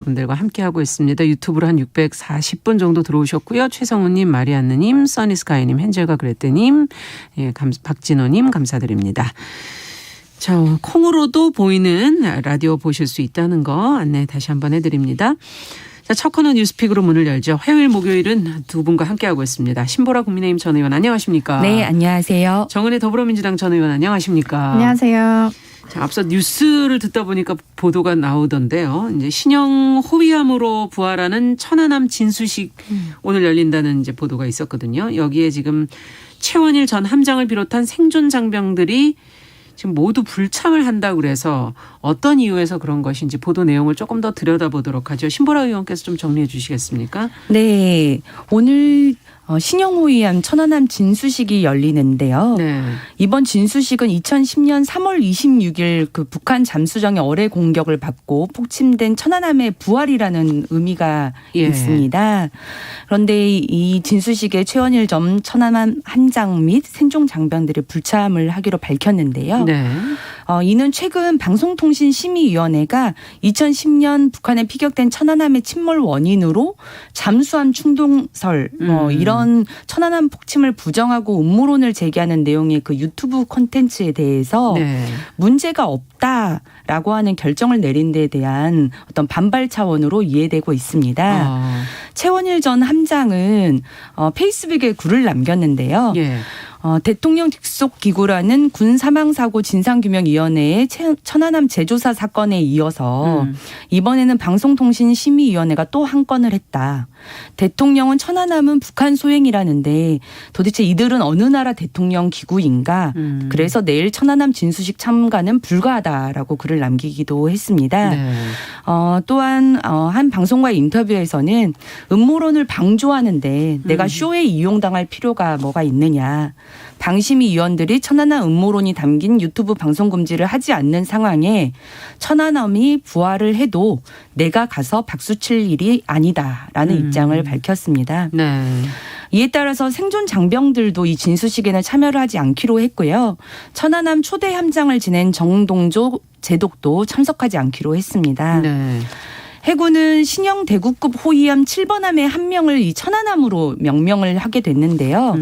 여러분들과 함께하고 있습니다. 유튜브로 한 640분 정도 들어오셨고요. 최성우님, 마리안느님, 써니스카이님, 헨젤과 그레테님, 예, 박진호님 감사드립니다. 자, 콩으로도 보이는 라디오 보실 수 있다는 거 안내 다시 한번 해드립니다. 자, 첫 코너 뉴스픽으로 문을 열죠. 화요일 목요일은 두 분과 함께하고 있습니다. 신보라 국민의힘 전 의원 안녕하십니까? 네, 안녕하세요. 정은혜 더불어민주당 전 의원 안녕하십니까? 안녕하세요. 자, 앞서 뉴스를 듣다 보니까 보도가 나오던데요. 이제 신형 호위함으로 부활하는 천안함 진수식 오늘 열린다는 이제 보도가 있었거든요. 여기에 지금 최원일 전 함장을 비롯한 생존 장병들이 지금 모두 불참을 한다고 그래서 어떤 이유에서 그런 것인지 보도 내용을 조금 더 들여다보도록 하죠. 신보라 의원께서 좀 정리해 주시겠습니까? 네, 오늘 신형 호위함 천안함 진수식이 열리는데요. 네. 이번 진수식은 2010년 3월 26일 그 북한 잠수정의 어뢰 공격을 받고 폭침된 천안함의 부활이라는 의미가 있습니다. 그런데 이 진수식에 최원일 전 천안함 함장 및 생존 장병들이 불참을 하기로 밝혔는데요. 네. 이는 최근 방송통신심의위원회가 2010년 북한에 피격된 천안함의 침몰 원인으로 잠수함 충동설 이런 천안함 폭침을 부정하고 음모론을 제기하는 내용의 그 유튜브 콘텐츠에 대해서 문제가 없다라고 하는 결정을 내린 데 대한 어떤 반발 차원으로 이해되고 있습니다. 최원일 전 함장은 페이스북에 글을 남겼는데요. 대통령 직속 기구라는 군사망사고 진상규명위원회의 천안함 제조사 사건에 이어서 이번에는 방송통신심의위원회가 또 한 건을 했다. 대통령은 천안함은 북한 소행이라는데 도대체 이들은 어느 나라 대통령 기구인가? 그래서 내일 천안함 진수식 참가는 불가하다라고 글을 남기기도 했습니다. 또한 한 방송과의 인터뷰에서는 음모론을 방조하는데 내가 쇼에 이용당할 필요가 뭐가 있느냐. 방심위원들이 천안함 음모론이 담긴 유튜브 방송 금지를 하지 않는 상황에 천안함이 부활을 해도 내가 가서 박수칠 일이 아니다라는 입장을 밝혔습니다. 이에 따라서 생존 장병들도 이 진수식에는 참여를 하지 않기로 했고요. 천안함 초대 함장을 지낸 정동조 제독도 참석하지 않기로 했습니다. 해군은 신형 대구급 호위함 7번함의 한 명을 이 천안함으로 명명을 하게 됐는데요.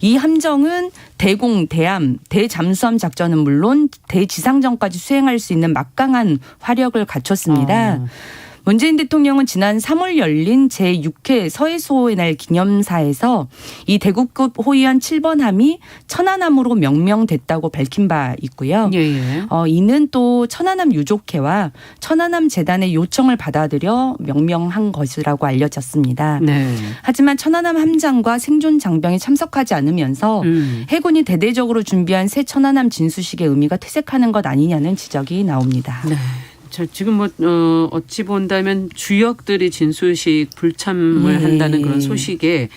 이 함정은 대공, 대함, 대잠수함 작전은 물론 대지상전까지 수행할 수 있는 막강한 화력을 갖췄습니다. 문재인 대통령은 지난 3월 열린 제6회 서해수호의 날 기념사에서 이 대구급 호위함 7번함이 천안함으로 명명됐다고 밝힌 바 있고요. 이는 또 천안함 유족회와 천안함 재단의 요청을 받아들여 명명한 것이라고 알려졌습니다. 하지만 천안함 함장과 생존 장병이 참석하지 않으면서 해군이 대대적으로 준비한 새 천안함 진수식의 의미가 퇴색하는 것 아니냐는 지적이 나옵니다. 자, 지금 어찌 본다면 주역들이 진수식 불참을 한다는 그런 소식에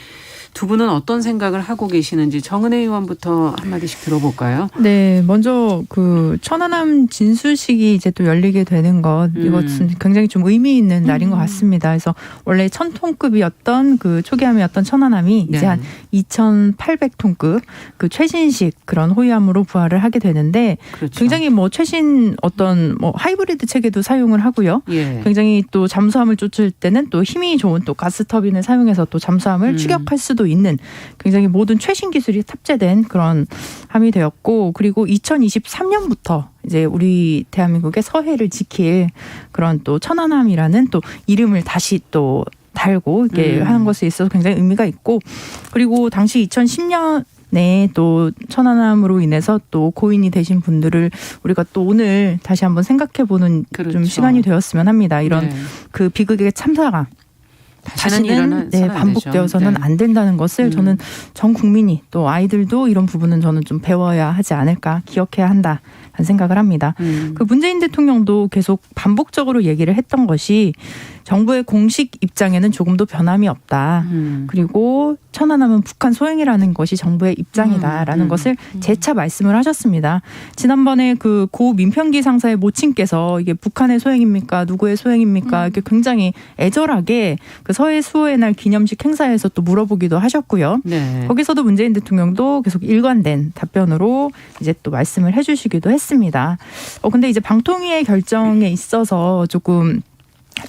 두 분은 어떤 생각을 하고 계시는지 정은혜 의원부터 한마디씩 들어볼까요? 네, 먼저 그 천안함 진수식이 이제 또 열리게 되는 것 이것은 굉장히 좀 의미 있는 날인 것 같습니다. 그래서 원래 1000톤급이었던 그 초기함이었던 천안함이 이제 한 2800톤급 그 최신식 그런 호위함으로 부활을 하게 되는데 굉장히 뭐 최신 어떤 뭐 하이브리드 체계도 사용을 하고요. 굉장히 또 잠수함을 쫓을 때는 또 힘이 좋은 또 가스터빈을 사용해서 또 잠수함을 추격할 수도 있는 굉장히 모든 최신 기술이 탑재된 그런 함이 되었고, 그리고 2023년부터 이제 우리 대한민국의 서해를 지킬 그런 또 천안함이라는 또 이름을 다시 또 달고 이렇게 하는 것에 있어서 굉장히 의미가 있고, 그리고 당시 2010년 또 천안함으로 인해서 또 고인이 되신 분들을 우리가 또 오늘 다시 한번 생각해보는 좀 시간이 되었으면 합니다. 이런 그 비극의 참사가 다시는 반복되어서는 안 된다는 것을 저는 전 국민이 또 아이들도 이런 부분은 저는 좀 배워야 하지 않을까, 기억해야 한다 라는 생각을 합니다. 그 문재인 대통령도 계속 반복적으로 얘기를 했던 것이 정부의 공식 입장에는 조금도 변함이 없다. 그리고 천안함은 북한 소행이라는 것이 정부의 입장이다라는 것을 재차 말씀을 하셨습니다. 지난번에 그 고 민평기 상사의 모친께서 이게 북한의 소행입니까? 누구의 소행입니까? 이렇게 굉장히 애절하게 그 서해 수호의 날 기념식 행사에서 또 물어보기도 하셨고요. 거기서도 문재인 대통령도 계속 일관된 답변으로 이제 또 말씀을 해주시기도 했습니다. 근데 이제 방통위의 결정에 있어서 조금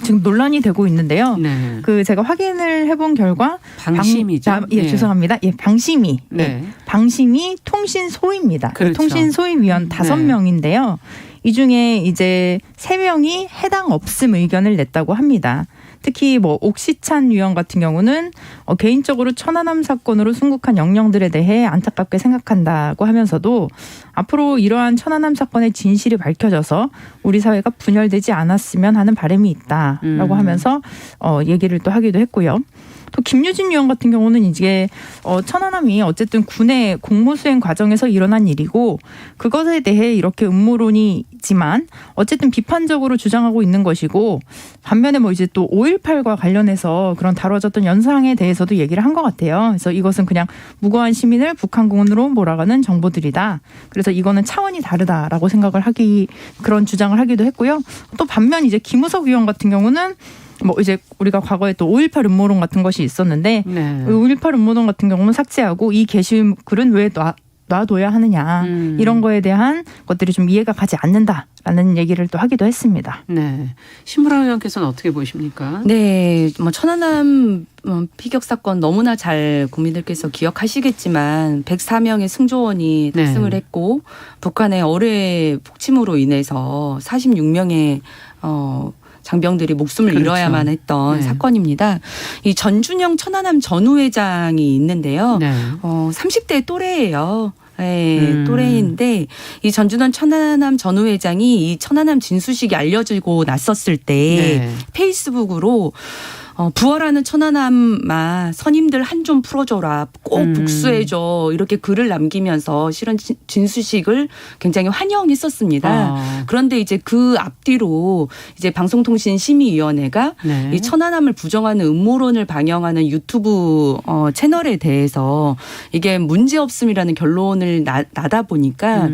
지금 논란이 되고 있는데요. 네. 그 제가 확인을 해본 결과 방심이죠. 예, 네. 죄송합니다. 예, 방심위. 네. 예, 방심위 통신소위입니다. 그렇죠. 통신소위위원 5명인데요. 이 중에 이제 3명이 해당 없음 의견을 냈다고 합니다. 특히 뭐 옥시찬 위원 같은 경우는 개인적으로 천안함 사건으로 순국한 영령들에 대해 안타깝게 생각한다고 하면서도 앞으로 이러한 천안함 사건의 진실이 밝혀져서 우리 사회가 분열되지 않았으면 하는 바람이 있다라고 하면서 얘기를 또 하기도 했고요. 또 김유진 위원 같은 경우는 이제 천안함이 어쨌든 군의 공무수행 과정에서 일어난 일이고 그것에 대해 이렇게 음모론이 있지만 어쨌든 비판적으로 주장하고 있는 것이고 반면에 뭐 이제 또 5.18과 관련해서 그런 다뤄졌던 연상에 대해서도 얘기를 한 것 같아요. 그래서 이것은 그냥 무고한 시민을 북한군으로 몰아가는 정보들이다. 그래서 이거는 차원이 다르다라고 생각을 그런 주장을 하기도 했고요. 또 반면 이제 김우석 위원 같은 경우는 뭐 이제 우리가 과거에 또 5.18 음모론 같은 것이 있었는데 5.18 음모론 같은 경우는 삭제하고 이 게시글은 왜 놔둬야 하느냐 이런 거에 대한 것들이 좀 이해가 가지 않는다라는 얘기를 또 하기도 했습니다. 네, 신무라 의원께서는 어떻게 보십니까? 네, 뭐 천안함 피격 사건 너무나 잘 국민들께서 기억하시겠지만 104명의 승조원이 탑승을 했고 북한의 어뢰 폭침으로 인해서 46명의 장병들이 목숨을 잃어야만 했던 사건입니다. 이 전준영 천안함 전후회장이 있는데요. 30대 또래예요. 네, 또래인데 이 전준원 천안함 전후회장이 이 천안함 진수식이 알려지고 났었을 때 페이스북으로 부활하는 천안함마 선임들 한 좀 풀어줘라. 꼭 복수해줘. 이렇게 글을 남기면서 실은 진수식을 굉장히 환영했었습니다. 그런데 이제 그 앞뒤로 이제 방송통신심의위원회가 이 천안함을 부정하는 음모론을 방영하는 유튜브 채널에 대해서 이게 문제없음이라는 결론을 나다 보니까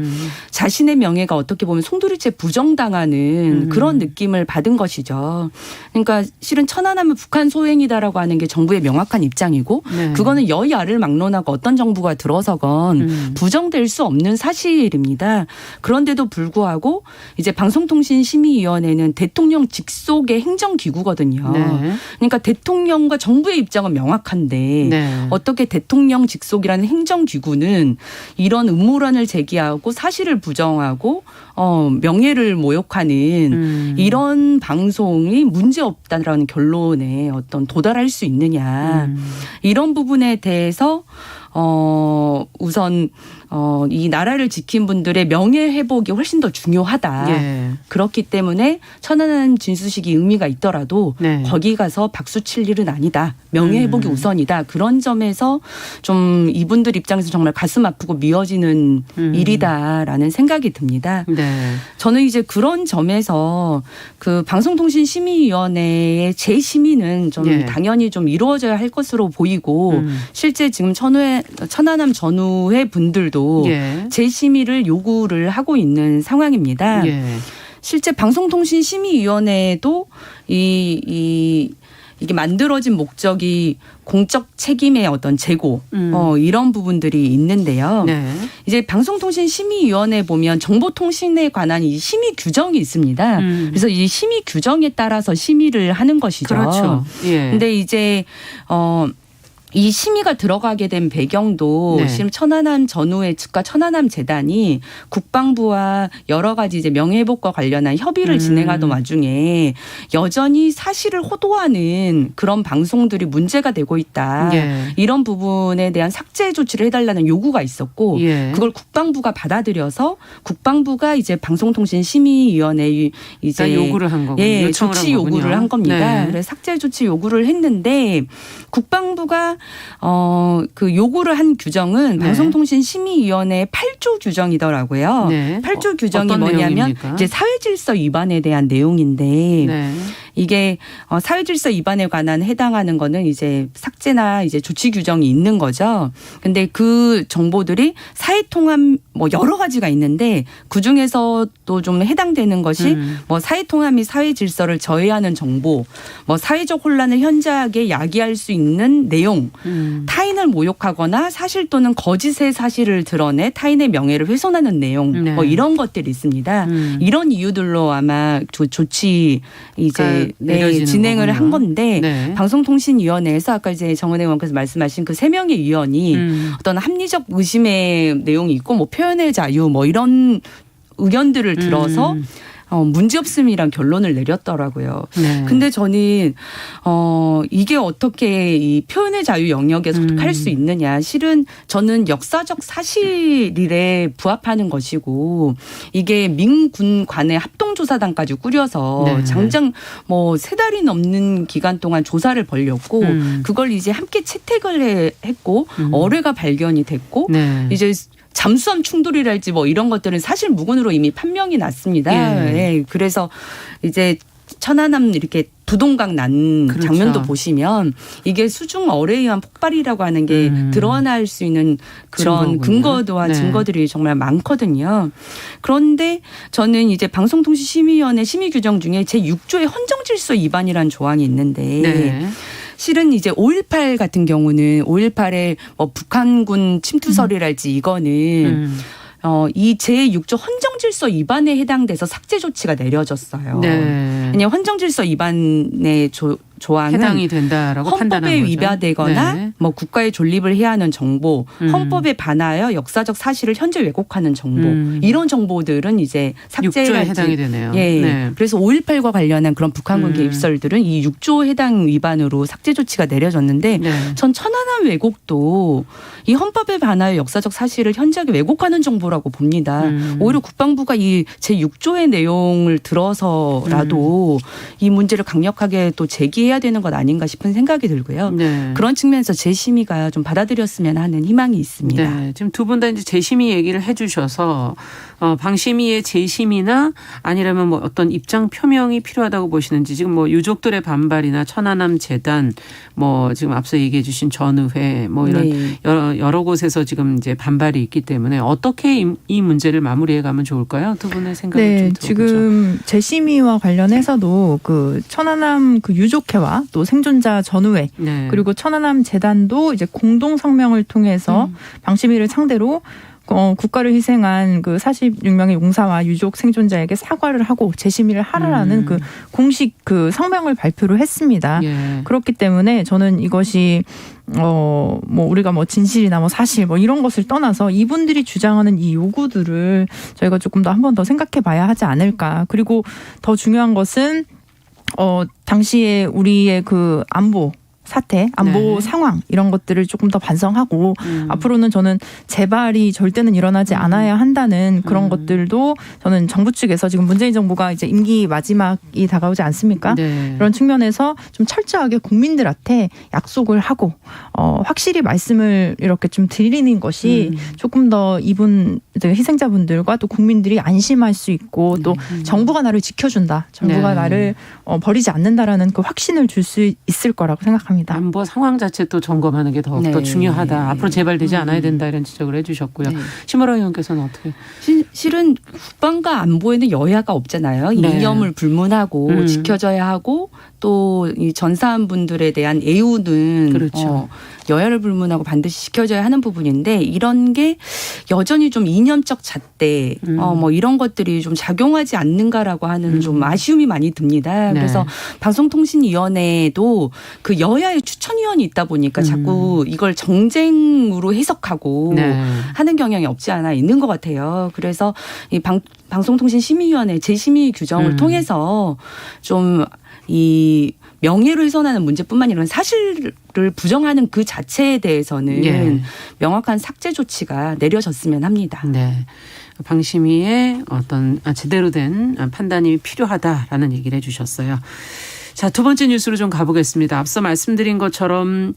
자신의 명예가 어떻게 보면 송두리째 부정당하는 그런 느낌을 받은 것이죠. 그러니까 실은 천안함은 북한 소행이다라고 하는 게 정부의 명확한 입장이고 그거는 여야를 막론하고 어떤 정부가 들어서건 부정될 수 없는 사실입니다. 그런데도 불구하고 이제 방송통신심의위원회는 대통령 직속의 행정기구거든요. 그러니까 대통령과 정부의 입장은 명확한데 어떻게 대통령 직속이라는 행정기구는 이런 음모론을 제기하고 사실을 부정하고 명예를 모욕하는 이런 방송이 문제없다라는 결론에 어떤 도달할 수 있느냐. 이런 부분에 대해서 우선 이 나라를 지킨 분들의 명예 회복이 훨씬 더 중요하다. 그렇기 때문에 천안함 진수식이 의미가 있더라도 거기 가서 박수 칠 일은 아니다. 명예 회복이 우선이다. 그런 점에서 좀 이분들 입장에서 정말 가슴 아프고 미어지는 일이다라는 생각이 듭니다. 저는 이제 그런 점에서 그 방송통신심의위원회의 재심의는 좀 당연히 좀 이루어져야 할 것으로 보이고 실제 지금 천안함 전후회 분들도 재심의를 요구를 하고 있는 상황입니다. 실제 방송통신심의위원회에도 이게 만들어진 목적이 공적 책임의 어떤 제고 이런 부분들이 있는데요. 이제 방송통신심의위원회 보면 정보통신에 관한 이 심의 규정이 있습니다. 그래서 이 심의 규정에 따라서 심의를 하는 것이죠. 그렇죠. 근데 이제 이 심의가 들어가게 된 배경도 지금 천안함 전후회 측과 천안함 재단이 국방부와 여러 가지 이제 명예회복과 관련한 협의를 진행하던 와중에 여전히 사실을 호도하는 그런 방송들이 문제가 되고 있다. 이런 부분에 대한 삭제 조치를 해달라는 요구가 있었고 그걸 국방부가 받아들여서 국방부가 이제 방송통신심의위원회에 이제 요구를 한 거군요. 조치 요구를 한 겁니다. 그래서 삭제 조치 요구를 했는데 국방부가 그 요구를 한 규정은 방송통신심의위원회의 8조 규정이더라고요. 8조 규정이 뭐냐면 내용입니까? 이제 사회질서 위반에 대한 내용인데 이게 사회질서 위반에 관한 해당하는 거는 이제 삭제나 이제 조치 규정이 있는 거죠. 근데 그 정보들이 사회통합 뭐 여러 가지가 있는데 그 중에서도 좀 해당되는 것이 뭐 사회통합 및 사회질서를 저해하는 정보, 뭐 사회적 혼란을 현저하게 야기할 수 있는 내용, 타인을 모욕하거나 사실 또는 거짓의 사실을 드러내 타인의 명예를 훼손하는 내용, 뭐 이런 것들이 있습니다. 이런 이유들로 아마 조치 이제 내려지는 진행을 거군요. 한 건데 네. 방송통신위원회에서 아까 이제 정은혜 의원께서 말씀하신 그 3명의 위원이 어떤 합리적 의심의 내용이 있고 뭐 표현의 자유 뭐 이런 의견들을 들어서 문제없음이란 결론을 내렸더라고요. 네. 근데 저는 이게 어떻게 이 표현의 자유 영역에 속할 수 있느냐. 실은 저는 역사적 사실에 부합하는 것이고 이게 민군 간의 합동조사단까지 꾸려서 네. 장장 뭐 3달이 넘는 기간 동안 조사를 벌였고 그걸 이제 함께 채택을 했고 어뢰가 발견이 됐고 네. 이제 잠수함 충돌이랄지 뭐 이런 것들은 사실 무근으로 이미 판명이 났습니다. 예. 그래서 이제 천안함 이렇게 두동강 난 그렇죠. 장면도 보시면 이게 수중 어뢰에 의한 폭발이라고 하는 게 드러날 수 있는 그런 증거군요. 근거와 네. 증거들이 정말 많거든요. 그런데 저는 이제 방송통신심의위원회 심의 규정 중에 제6조의 헌정질서 위반이라는 조항이 있는데 네. 실은 이제 5.18 같은 경우는 5.18의 뭐 북한군 침투설이랄지 이거는 이 제6조 헌정질서 위반에 해당돼서 삭제 조치가 내려졌어요. 네. 왜냐하면 헌정질서 위반의 조항은 해당이 된다라고 판단한 헌법에 거죠. 위반되거나 네. 뭐 국가의 존립을 해하는 정보, 헌법에 반하여 역사적 사실을 현재 왜곡하는 정보 이런 정보들은 이제 6조에 삭제해야지. 해당이 되네요. 예. 네. 그래서 5.18과 관련한 그런 북한군 개입설들은 이 6조 해당 위반으로 삭제 조치가 내려졌는데 네. 전 천안함 왜곡도 이 헌법에 반하여 역사적 사실을 현저하게 왜곡하는 정보라고 봅니다. 오히려 국방부가 이 제6조의 내용을 들어서라도 이 문제를 강력하게 또 제기해야 되는 것 아닌가 싶은 생각이 들고요. 네. 그런 측면에서 재심의가 좀 받아들였으면 하는 희망이 있습니다. 네. 지금 두 분 다 이제 재심의 얘기를 해 주셔서 방심위의 재심이나 아니라면 뭐 어떤 입장 표명이 필요하다고 보시는지 지금 뭐 유족들의 반발이나 천안함 재단 뭐 지금 앞서 얘기해 주신 전의회 뭐 이런 네. 여러 곳에서 지금 이제 반발이 있기 때문에 어떻게 이 문제를 마무리해 가면 좋을까요? 두 분의 생각을 네, 좀 들어보죠. 지금 재심의와 관련해서도 그 천안함 그 유족회와 또 생존자 전우회 네. 그리고 천안함 재단도 이제 공동 성명을 통해서 방심위를 상대로 국가를 희생한 그 46명의 용사와 유족 생존자에게 사과를 하고 재심의를 하라라는 그 공식 그 성명을 발표를 했습니다. 예. 그렇기 때문에 저는 이것이 뭐 우리가 뭐 진실이나 뭐 사실 뭐 이런 것을 떠나서 이분들이 주장하는 이 요구들을 저희가 조금 더 한 번 더 생각해 봐야 하지 않을까. 그리고 더 중요한 것은 당시에 우리의 그 안보 사태, 안보 네. 상황 이런 것들을 조금 더 반성하고 앞으로는 저는 재발이 절대는 일어나지 않아야 한다는 그런 것들도 저는 정부 측에서 지금 문재인 정부가 이제 임기 마지막이 다가오지 않습니까? 네. 그런 측면에서 좀 철저하게 국민들한테 약속을 하고 확실히 말씀을 이렇게 좀 드리는 것이 조금 더 이분 희생자분들과 또 국민들이 안심할 수 있고 또 정부가 나를 지켜준다, 정부가 네. 나를 버리지 않는다라는 그 확신을 줄 수 있을 거라고 생각합니다. 안보 상황 자체 또 점검하는 게 더욱더 네. 중요하다. 앞으로 재발되지 않아야 된다 이런 지적을 해주셨고요. 네. 심으라 의원께서는 어떻게? 실은 국방과 안보에는 여야가 없잖아요. 네. 이념을 불문하고 지켜져야 하고 또 이 전사한 분들에 대한 애우는 그렇죠. 여야를 불문하고 반드시 지켜져야 하는 부분인데 이런 게 여전히 좀 이념적 잣대 뭐 이런 것들이 좀 작용하지 않는가라고 하는 좀 아쉬움이 많이 듭니다. 네. 그래서 방송통신위원회에도 그 여야의 추천위원이 있다 보니까 자꾸 이걸 정쟁으로 해석하고 네. 하는 경향이 없지 않아 있는 것 같아요. 그래서 이 방송통신심의위원회 재심의 규정을 통해서 좀 이 명예를 훼손하는 문제뿐만 아니라 사실을 부정하는 그 자체에 대해서는 예. 명확한 삭제 조치가 내려졌으면 합니다. 네. 방심위의 어떤 제대로 된 판단이 필요하다라는 얘기를 해주셨어요. 자, 두 번째 뉴스로 좀 가보겠습니다. 앞서 말씀드린 것처럼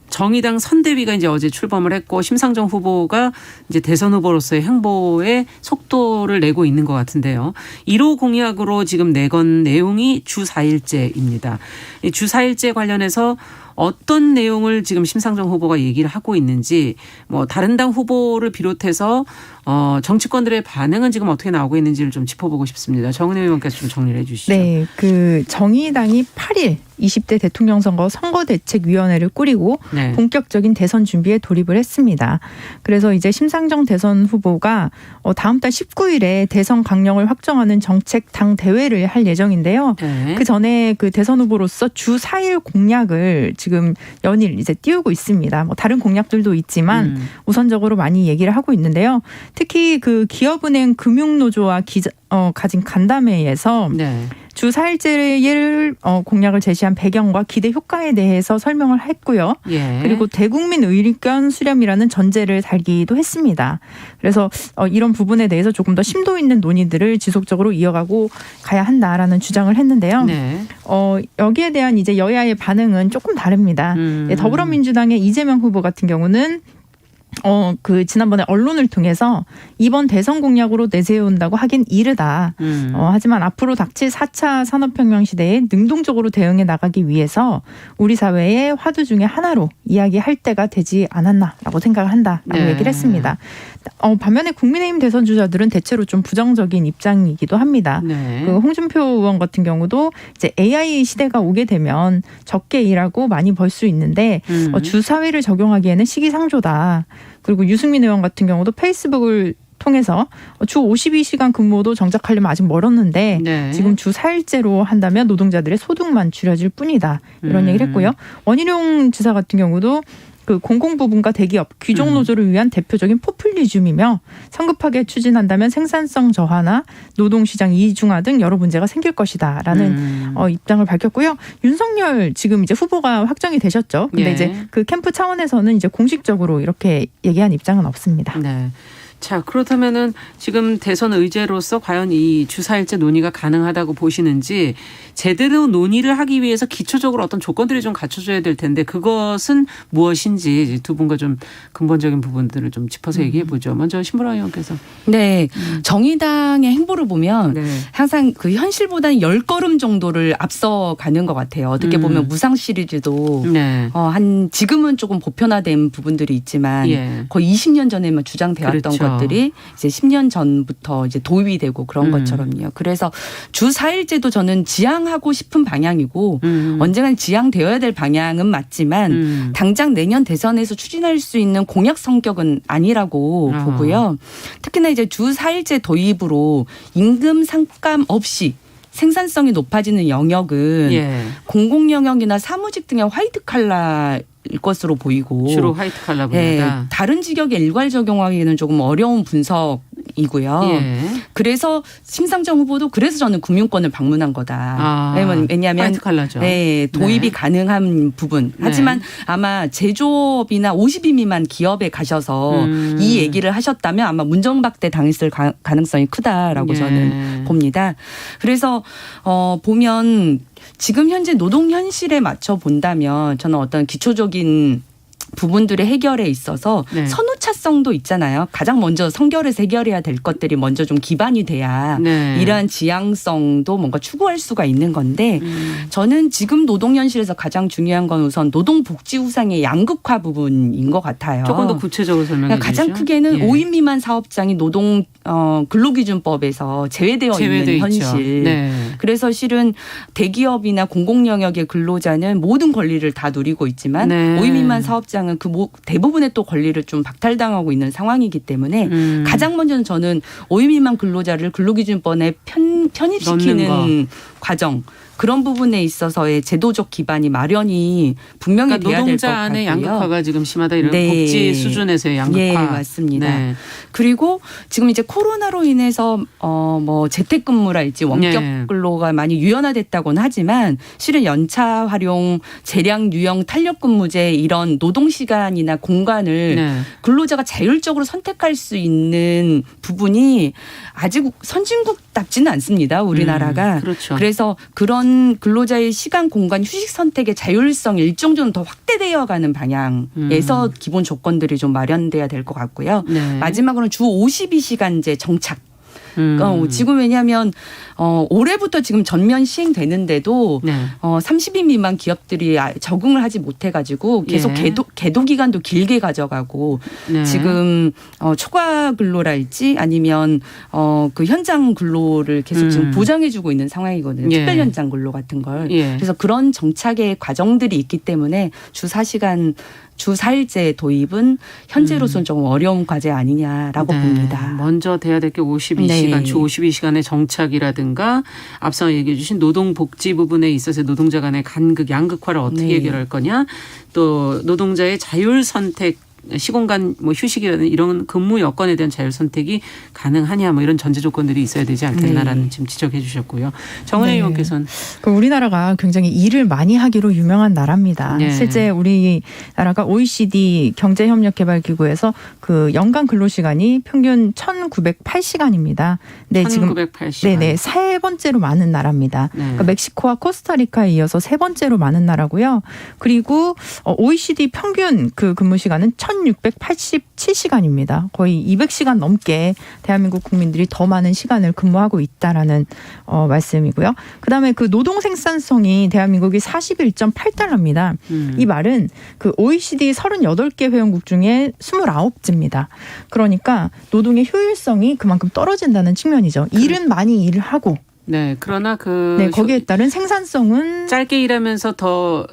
정의당 선대위가 이제 어제 출범을 했고 심상정 후보가 이제 대선 후보로서의 행보에 속도를 내고 있는 것 같은데요. 1호 공약으로 지금 내건 내용이 주 4일제입니다. 이 주 4일제 관련해서 어떤 내용을 지금 심상정 후보가 얘기를 하고 있는지 뭐 다른 당 후보를 비롯해서 정치권들의 반응은 지금 어떻게 나오고 있는지를 좀 짚어보고 싶습니다. 정은혜 의원께서 좀 정리를 해 주시죠. 네, 그 정의당이 8일 20대 대통령 선거 선거대책위원회를 꾸리고 네. 네. 본격적인 대선 준비에 돌입을 했습니다. 그래서 이제 심상정 대선 후보가 다음 달 19일에 대선 강령을 확정하는 정책 당 대회를 할 예정인데요. 네. 그 전에 그 대선 후보로서 주 4일 공약을 지금 연일 이제 띄우고 있습니다. 뭐 다른 공약들도 있지만 우선적으로 많이 얘기를 하고 있는데요. 특히 그 기업은행 금융노조와 가진 간담회에서 네. 주 4일제를 공약을 제시한 배경과 기대 효과에 대해서 설명을 했고요. 예. 그리고 대국민 의견 수렴이라는 전제를 달기도 했습니다. 그래서 이런 부분에 대해서 조금 더 심도 있는 논의들을 지속적으로 이어가고 가야 한다라는 주장을 했는데요. 네. 여기에 대한 이제 여야의 반응은 조금 다릅니다. 더불어민주당의 이재명 후보 같은 경우는 그 지난번에 언론을 통해서 이번 대선 공약으로 내세운다고 하긴 이르다. 하지만 앞으로 닥칠 4차 산업혁명 시대에 능동적으로 대응해 나가기 위해서 우리 사회의 화두 중에 하나로 이야기할 때가 되지 않았나라고 생각을 한다라고 네. 얘기를 했습니다. 반면에 국민의힘 대선 주자들은 대체로 좀 부정적인 입장이기도 합니다. 네. 그 홍준표 의원 같은 경우도 이제 AI 시대가 오게 되면 적게 일하고 많이 벌 수 있는데 주 4회를 적용하기에는 시기상조다. 그리고 유승민 의원 같은 경우도 페이스북을 통해서 주 52시간 근무도 정착하려면 아직 멀었는데 네. 지금 주 4일제로 한다면 노동자들의 소득만 줄여질 뿐이다. 이런 얘기를 했고요. 원희룡 지사 같은 경우도 그 공공부문과 대기업, 귀족노조를 위한 대표적인 포퓰리즘이며 성급하게 추진한다면 생산성 저하나 노동시장 이중화 등 여러 문제가 생길 것이다라는 입장을 밝혔고요. 윤석열 지금 이제 후보가 확정이 되셨죠. 근데 예. 이제 그 캠프 차원에서는 이제 공식적으로 이렇게 얘기한 입장은 없습니다. 네. 자, 그렇다면은 지금 대선 의제로서 과연 이 주 4일제 논의가 가능하다고 보시는지 제대로 논의를 하기 위해서 기초적으로 어떤 조건들이 좀 갖춰져야 될 텐데 그것은 무엇인지 두 분과 좀 근본적인 부분들을 좀 짚어서 얘기해 보죠. 먼저 신보라 의원께서. 네. 정의당의 행보를 보면 네. 항상 그 현실보다는 10걸음 정도를 앞서가는 것 같아요. 어떻게 보면 무상 시리즈도 네. 한 지금은 조금 보편화된 부분들이 있지만 예. 거의 20년 전에만 주장되어 왔던 그렇죠. 것들이 이제 10년 전부터 이제 도입이 되고 그런 것처럼요. 그래서 주 4일제도 저는 지향하고 싶은 방향이고 언젠간 지향되어야 될 방향은 맞지만 당장 내년 대선에서 추진할 수 있는 공약 성격은 아니라고 보고요. 특히나 이제 주 4일제 도입으로 임금 상감 없이 생산성이 높아지는 영역은 예. 공공 영역이나 사무직 등의 화이트 칼라일 것으로 보이고 주로 화이트 칼라 분야다. 다른 직역에 일괄 적용하기에는 조금 어려운 분석이고요. 예. 그래서 심상정 후보도 그래서 저는 금융권을 방문한 거다. 왜냐하면 화이트 칼라죠. 네, 도입이 네. 가능한 부분. 네. 하지만 아마 제조업이나 50인 미만 기업에 가셔서 이 얘기를 하셨다면 아마 문정박대 당했을 가능성이 크다라고 예. 저는 봅니다. 그래서 보면 지금 현재 노동 현실에 맞춰 본다면 저는 어떤 기초적인 부분들의 해결에 있어서 네. 선후차성도 있잖아요. 가장 먼저 선결해서 해결해야 될 것들이 먼저 좀 기반이 돼야 네. 이러한 지향성도 뭔가 추구할 수가 있는 건데 저는 지금 노동 현실에서 가장 중요한 건 우선 노동복지 후상의 양극화 부분인 것 같아요. 조금 더 구체적으로 설명해 주시죠. 가장 크게는 예. 5인 미만 사업장이 노동 근로기준법에서 제외되어 있는 있죠. 현실. 네. 그래서 실은 대기업이나 공공 영역의 근로자는 모든 권리를 다 누리고 있지만 네. 5인 미만 사업장은 그 대부분의 또 권리를 좀 박탈당하고 있는 상황이기 때문에 가장 먼저는 저는 5인 미만 근로자를 근로기준법에 넣는 편입시키는 과정. 그런 부분에 있어서의 제도적 기반이 마련이 분명히 그러니까 돼야 될 것 노동자 안의 같고요. 양극화가 지금 심하다 이런 네. 복지 수준에서의 양극화. 예, 맞습니다. 네. 그리고 지금 이제 코로나로 인해서 뭐 재택근무랄지 원격 네. 근로가 많이 유연화됐다고는 하지만 실은 연차 활용, 재량 유형 탄력근무제 이런 노동 시간이나 공간을 네. 근로자가 자율적으로 선택할 수 있는 부분이 아직 선진국답지는 않습니다. 우리나라가. 그렇죠. 그래서 그런 근로자의 시간, 공간, 휴식 선택의 자율성이 일정 정도 더 확대되어 가는 방향에서 기본 조건들이 좀 마련돼야 될 것 같고요. 네. 마지막으로는 주 52시간제 정착. 지금 왜냐하면 올해부터 지금 전면 시행되는데도 네. 30인 미만 기업들이 적응을 하지 못해가지고 계속 예. 계도 기간도 길게 가져가고 네. 지금 초과 근로랄지 아니면 그 현장 근로를 계속 지금 보장해주고 있는 상황이거든요. 예. 특별 현장 근로 같은 걸. 예. 그래서 그런 정착의 과정들이 있기 때문에 주 4시간 주 4일제 도입은 현재로서는 좀 어려운 과제 아니냐라고 봅니다. 먼저 돼야 될 게 52시간, 주 52시간의 정착이라든가 앞서 얘기해 주신 노동복지 부분에 있어서 노동자 간의 간극, 양극화를 어떻게 해결할 거냐, 또 노동자의 자율 선택, 시공간 뭐 휴식이라든 이런 근무 여건에 대한 자율 선택이 가능하냐 뭐 이런 전제 조건들이 있어야 되지 않겠나라는 지금 지적해 주셨고요. 정은혜 의원께서는 우리나라가 굉장히 일을 많이 하기로 유명한 나라입니다. 실제 우리나라가 OECD 경제협력개발기구에서 그 연간 근로시간이 평균 1,908시간입니다. 네, 1,908시간. 지금 네네 세 번째로 많은 나라입니다. 그러니까 멕시코와 코스타리카에 이어서 세 번째로 많은 나라고요. 그리고 OECD 평균 그 근무 시간은 1,687시간입니다. 거의 200시간 넘게 대한민국 국민들이 더 많은 시간을 근무하고 있다라는 말씀이고요. 그다음에 그 노동 생산성이 대한민국이 41.8달러입니다. 이 말은 그 OECD 38개 회원국 중에 29지입니다. 그러니까 노동의 효율성이 그만큼 떨어진다는 측면이죠. 일은 많이 일을 하고 네, 그러나 거기에 따른 생산성은 짧게 일하면서 더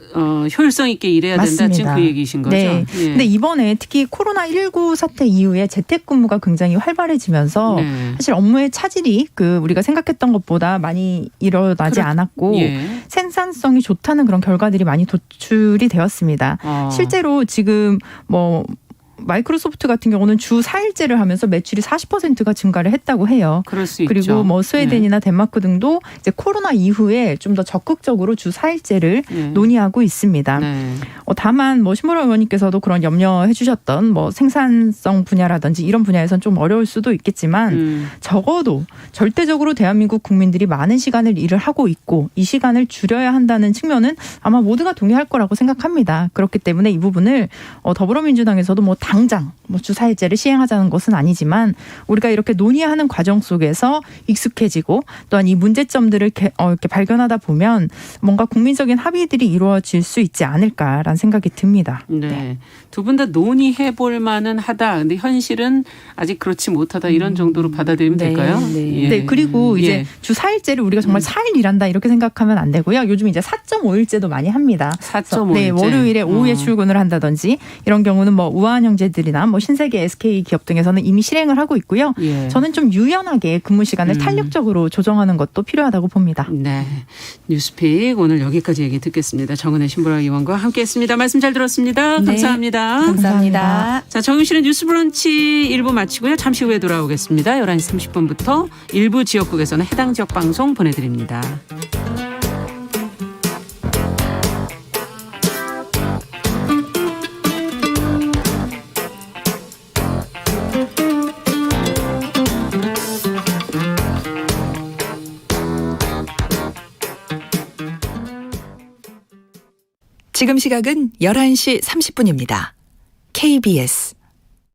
효율성 있게 일해야 맞습니다. 된다. 지금 그 얘기신 거죠. 네. 근데 이번에 특히 코로나19 사태 이후에 재택근무가 굉장히 활발해지면서 사실 업무의 차질이 우리가 생각했던 것보다 많이 일어나지 않았고 생산성이 좋다는 그런 결과들이 많이 도출이 되었습니다. 실제로 지금 마이크로소프트 같은 경우는 주 4일제를 하면서 매출이 40%가 증가를 했다고 해요. 그럴 수 그리고 있죠. 뭐 스웨덴이나 덴마크 등도 이제 코로나 이후에 좀 더 적극적으로 주 4일제를 논의하고 있습니다. 다만 신보라 의원님께서도 그런 염려해 주셨던 생산성 분야라든지 이런 분야에서는 좀 어려울 수도 있겠지만 적어도 절대적으로 대한민국 국민들이 많은 시간을 일을 하고 있고 이 시간을 줄여야 한다는 측면은 아마 모두가 동의할 거라고 생각합니다. 그렇기 때문에 이 부분을 더불어민주당에서도 당장 주 4일제를 시행하자는 것은 아니지만 우리가 이렇게 논의하는 과정 속에서 익숙해지고 또한 이 문제점들을 이렇게 발견하다 보면 뭔가 국민적인 합의들이 이루어질 수 있지 않을까라는 생각이 듭니다. 네. 두 분 다 논의해 볼 만은 하다. 근데 현실은 아직 그렇지 못하다. 이런 정도로 받아들이면 될까요? 네. 그리고 이제 주 4일제를 우리가 정말 4일 일한다 이렇게 생각하면 안 되고요. 요즘 이제 4.5일제도 많이 합니다. 4.5일제. 네, 월요일에 오후에 출근을 한다든지 이런 경우는 우한 형제들이나 신세계 SK 기업 등에서는 이미 실행을 하고 있고요. 저는 좀 유연하게 근무 시간을 탄력적으로 조정하는 것도 필요하다고 봅니다. 네. 뉴스픽 오늘 여기까지 얘기 듣겠습니다. 정은혜 신보라 의원과 함께했습니다. 말씀 잘 들었습니다. 네. 감사합니다. 감사합니다. 자, 정윤실의 뉴스 브런치 1부 마치고요. 잠시 후에 돌아오겠습니다. 11시 30분부터 일부 지역국에서는 해당 지역 방송 보내드립니다. 지금 시각은 11시 30분입니다. KBS